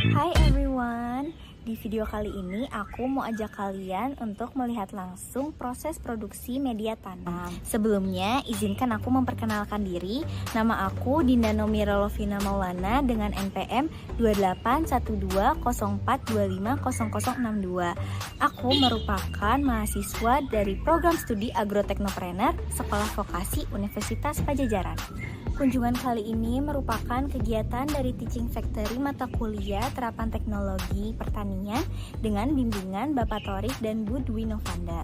Hai everyone, di video kali ini aku mau ajak kalian untuk melihat langsung proses produksi media tanam. Sebelumnya, izinkan aku memperkenalkan diri. Nama aku Dinda Naomira Lovyna dengan NPM 281204250062. Aku merupakan mahasiswa dari program studi Agroteknopreneur Sekolah Vokasi Universitas Pajajaran. Kunjungan kali ini merupakan kegiatan dari Teaching Factory mata kuliah Terapan Teknologi Pertanian dengan bimbingan Bapak Torik dan Bu Dwi Novanda.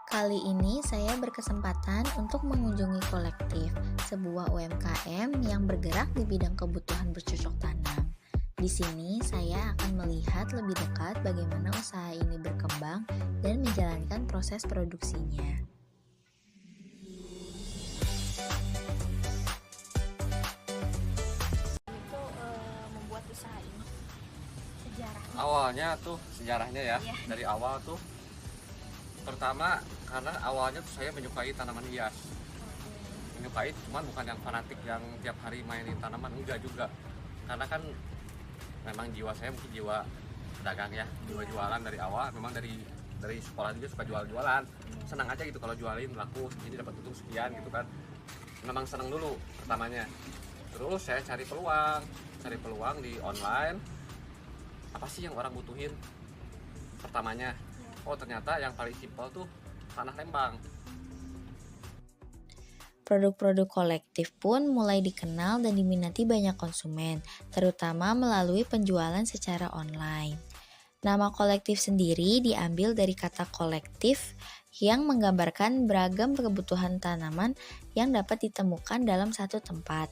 Kali ini saya berkesempatan untuk mengunjungi Kollektiv, sebuah UMKM yang bergerak di bidang kebutuhan bercocok tanam. Di sini saya akan melihat lebih dekat bagaimana usaha ini berkembang dan menjalankan proses produksinya. Awalnya tuh sejarahnya ya, dari awal tuh pertama karena awalnya tuh saya menyukai tanaman hias. Menyukai cuman bukan yang fanatik yang tiap hari mainin tanaman, enggak juga. Karena kan memang jiwa saya mungkin jiwa pedagang ya, jiwa jualan dari awal. Memang dari sekolah juga suka jualan. Senang aja gitu kalau jualin laku segini dapat untung sekian gitu kan. Memang senang dulu pertamanya. Terus saya cari peluang di online. Apa sih yang orang butuhin pertamanya? Oh ternyata yang paling simpel tuh tanah Lembang. Produk-produk Kollektiv pun mulai dikenal dan diminati banyak konsumen, terutama melalui penjualan secara online. Nama Kollektiv sendiri diambil dari kata kolektif yang menggambarkan beragam kebutuhan tanaman yang dapat ditemukan dalam satu tempat.